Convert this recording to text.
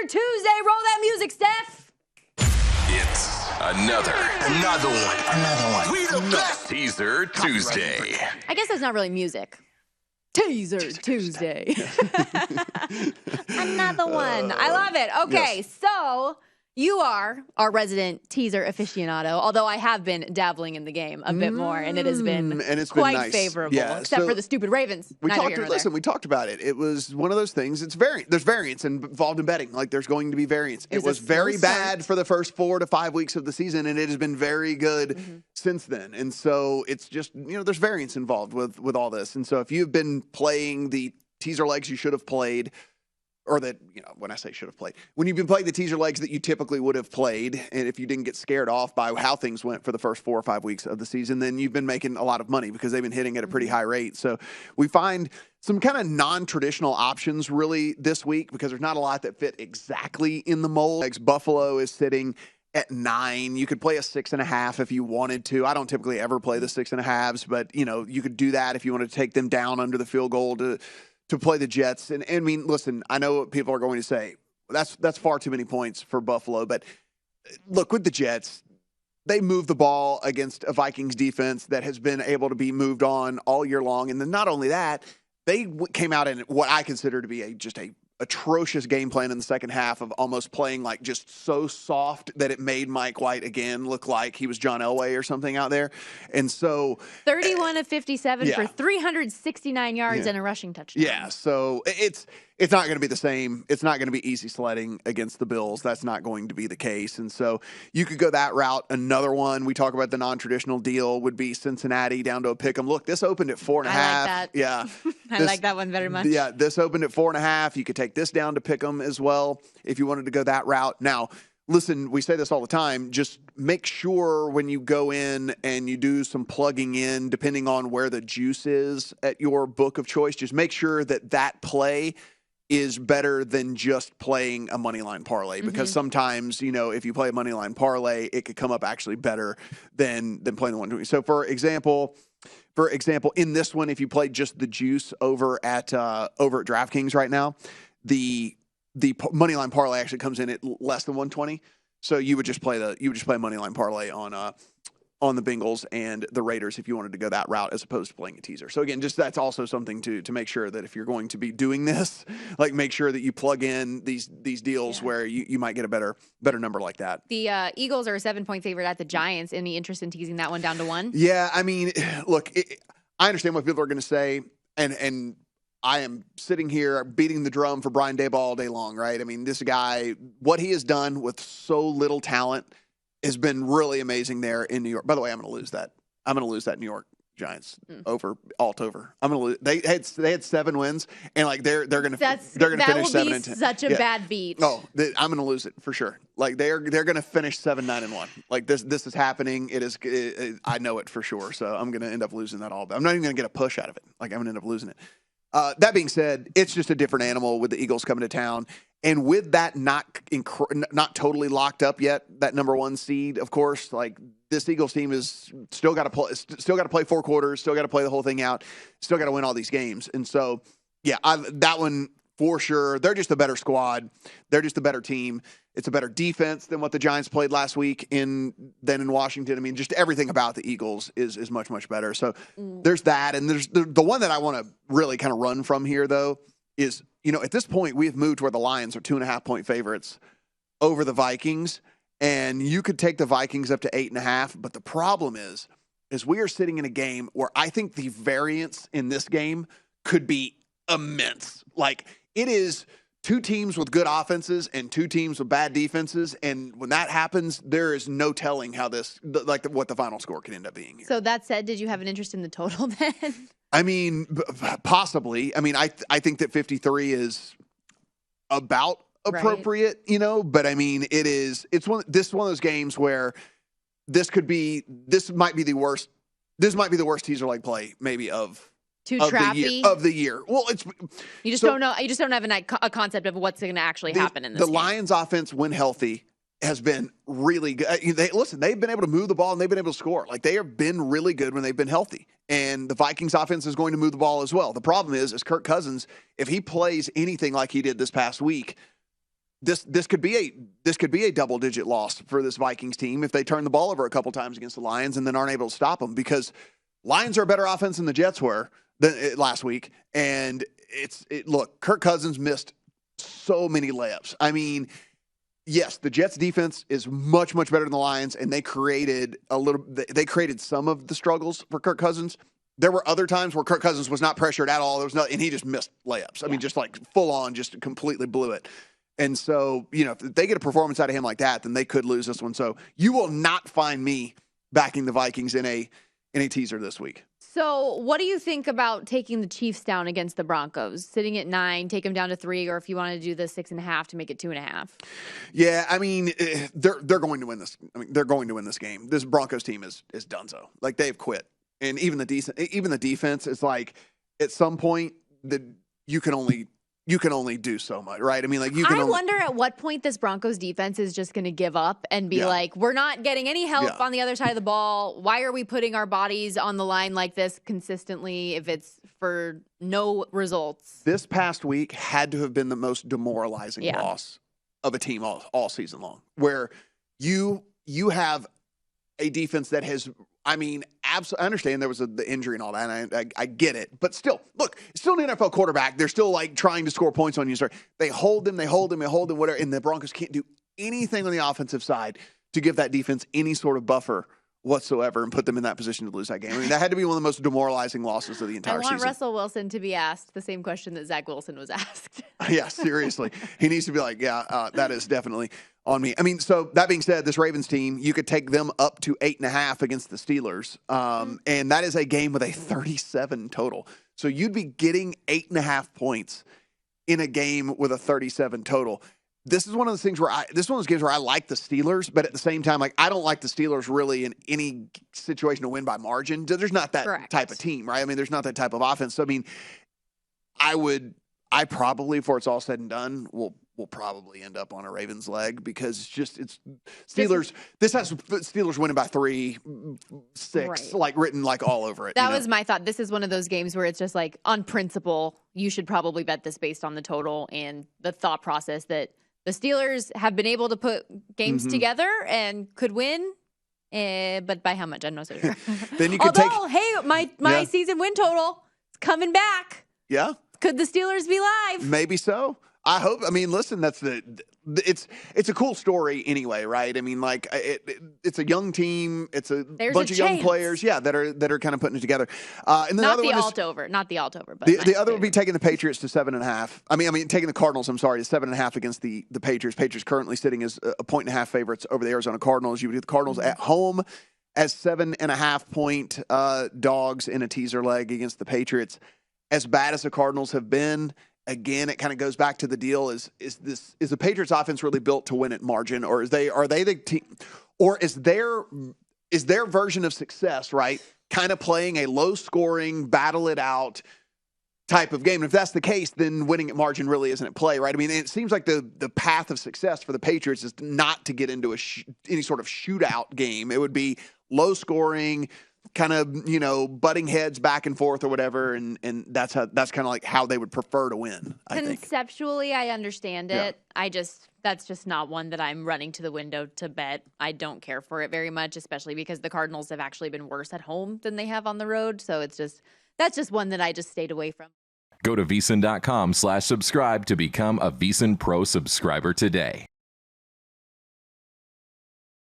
Tuesday. Roll that music, Steph. It's another one. We the best. Teaser Tuesday. I guess that's not really music. Teaser Tuesday. Another one. I love it. Okay, so you are our resident teaser aficionado, although I have been dabbling in the game a bit more, and it has been quite nice. favorable, Yeah, except for the stupid Ravens. We talked about it. It was one of those things. There's variance involved in betting. Like, there's going to be variance. It was very bad for the first 4 to 5 weeks of the season, and it has been very good since then. And so it's just, there's variance involved with all this. And so if you've been playing the teaser legs you should have played, or that, when I say should have played, when you've been playing the teaser legs that you typically would have played, and if you didn't get scared off by how things went for the first 4 or 5 weeks of the season, then you've been making a lot of money because they've been hitting at a pretty high rate. So we find some kind of non-traditional options really this week because there's not a lot that fit exactly in the mold. Buffalo is sitting at 9. You could play a 6.5 if you wanted to. I don't typically ever play the 6.5s, but you could do that if you want to take them down under the field goal to play the Jets. And I mean, listen, I know what people are going to say. That's far too many points for Buffalo. But look, with the Jets, they moved the ball against a Vikings defense that has been able to be moved on all year long. And then not only that, they came out in what I consider to be just a atrocious game plan in the second half of almost playing like just so soft that it made Mike White again look like he was John Elway or something out there. And so 31 of 57 for 369 yards and a rushing touchdown. Yeah, so it's not going to be the same. It's not going to be easy sledding against the Bills. That's not going to be the case. And so you could go that route. Another one, we talk about the non-traditional deal, would be Cincinnati down to a pick 'em. Look, this opened at 4.5. I like that. Yeah. I like that one very much. Yeah, this opened at 4.5. You could take this down to pick 'em as well if you wanted to go that route. Now, listen, we say this all the time. Just make sure when you go in and you do some plugging in, depending on where the juice is at your book of choice, just make sure that play is better than just playing a money line parlay, because sometimes, if you play a money line parlay, it could come up actually better than playing the 120. So for example, in this one, if you play just the juice over at DraftKings right now, the money line parlay actually comes in at less than 120. So you would just play money line parlay on the Bengals and the Raiders if you wanted to go that route as opposed to playing a teaser. So again, just that's also something to make sure that if you're going to be doing this, like make sure that you plug in these deals where you might get a better number like that. The Eagles are a 7-point favorite at the Giants. Any interest in teasing that one down to 1? Yeah, I mean, look, I understand what people are going to say, and I am sitting here beating the drum for Brian Daboll all day long, right? I mean, this guy, what he has done with so little talent has been really amazing there in New York. By the way, I'm going to lose that. I'm going to lose that New York Giants over. I'm going to lose. They had 7 wins, and like they're going to finish 7-10. Such a bad beat. Oh, I'm going to lose it for sure. Like they're going to finish 7-9-1. Like this is happening. It is. I know it for sure. So I'm going to end up losing that all. But I'm not even going to get a push out of it. Like I'm going to end up losing it. That being said, it's just a different animal with the Eagles coming to town. And with that not totally locked up yet, that number 1 seed, of course, like this Eagles team is still got to play 4 quarters, still got to play the whole thing out, still got to win all these games. And so, yeah, that one for sure. They're just a better squad. They're just a better team. It's a better defense than what the Giants played last week than in Washington. I mean, just everything about the Eagles is much, much better. So there's that. And there's the one that I want to really kind of run from here, though, is, at this point, we have moved where the Lions are 2.5-point favorites over the Vikings. And you could take the Vikings up to 8.5. But the problem is we are sitting in a game where I think the variance in this game could be immense. Like, it is 2 teams with good offenses and 2 teams with bad defenses. And when that happens, there is no telling how what the final score could end up being here. So that said, did you have an interest in the total then? I mean, possibly. I mean, I think that 53 is about appropriate, but I mean, it's one of those games where this might be the worst teaser leg play maybe of the year. Well, you just don't know. You just don't have a concept of what's going to actually happen in this game. The Lions offense, when healthy, has been really good. They've been able to move the ball and they've been able to score. Like, they have been really good when they've been healthy. And the Vikings offense is going to move the ball as well. The problem is Kirk Cousins, if he plays anything like he did this past week, this could be a double-digit loss for this Vikings team if they turn the ball over a couple times against the Lions and then aren't able to stop them, because Lions are a better offense than the Jets were last week. And look, Kirk Cousins missed so many layups. I mean, yes, the Jets defense is much, much better than the Lions, and they created some of the struggles for Kirk Cousins. There were other times where Kirk Cousins was not pressured at all. And he just missed layups. I mean, just like full on, just completely blew it. And so, if they get a performance out of him like that, then they could lose this one. So you will not find me backing the Vikings in a teaser this week. So what do you think about taking the Chiefs down against the Broncos, sitting at 9, take them down to 3, or if you want to do the 6.5 to make it 2.5? Yeah, I mean, they're going to win this. I mean, they're going to win this game. This Broncos team is donezo. Like, they've quit. And even the defense is like, at some point that you can only do so much, right? I mean, like, I wonder at what point this Broncos defense is just going to give up and be like, we're not getting any help on the other side of the ball. Why are we putting our bodies on the line like this consistently if it's for no results? This past week had to have been the most demoralizing loss of a team all season long, where you have a defense that has, I mean, I understand there was the injury and all that, and I get it. But still, look, it's still an NFL quarterback. They're still, like, trying to score points on you. So they hold them, whatever, and the Broncos can't do anything on the offensive side to give that defense any sort of buffer whatsoever and put them in that position to lose that game. I mean, that had to be one of the most demoralizing losses of the entire season. I want Russell Wilson to be asked the same question that Zach Wilson was asked. Yeah, seriously. He needs to be like, that is definitely on me. I mean, so that being said, this Ravens team, you could take them up to 8.5 against the Steelers. And that is a game with a 37 total. So you'd be getting 8.5 points in a game with a 37 total. This is one of those things this is one of those games where I like the Steelers, but at the same time, like, I don't like the Steelers really in any situation to win by margin. There's not that type of team, right? I mean, there's not that type of offense. So, I mean, I probably, before it's all said and done, will probably end up on a Ravens leg, because it's Steelers. This has Steelers winning by 3, 6, like, written like all over it. That was my thought. This is one of those games where it's just like, on principle, you should probably bet this based on the total and the thought process that the Steelers have been able to put games together and could win. But by how much? I'm not so sure. Then you could my season win total is coming back. Yeah. Could the Steelers be live? Maybe so. I hope. I mean, listen, it's a cool story anyway, right? I mean, like, it's a young team. It's bunch of young players, that are kind of putting it together. And not the alt-over, but the other would be taking the Patriots to 7.5. I mean, taking the Cardinals, to 7.5 against the Patriots. Patriots currently sitting as a 1.5 favorites over the Arizona Cardinals. You would get the Cardinals at home as 7.5 point dogs in a teaser leg against the Patriots. As bad as the Cardinals have been, again, it kind of goes back to the deal: is the Patriots offense really built to win at margin, or are they the team, or is their version of success, right, kind of playing a low scoring, battle it out type of game? And if that's the case, then winning at margin really isn't at play, right? I mean, it seems like the path of success for the Patriots is not to get into any sort of shootout game. It would be low scoring, kind of, butting heads back and forth or whatever, and that's kind of like how they would prefer to win, I think. Conceptually, I understand it. That's just not one that I'm running to the window to bet. I don't care for it very much, especially because the Cardinals have actually been worse at home than they have on the road. So that's just one that I just stayed away from. Go to VSiN.com/subscribe to become a VSiN Pro subscriber today.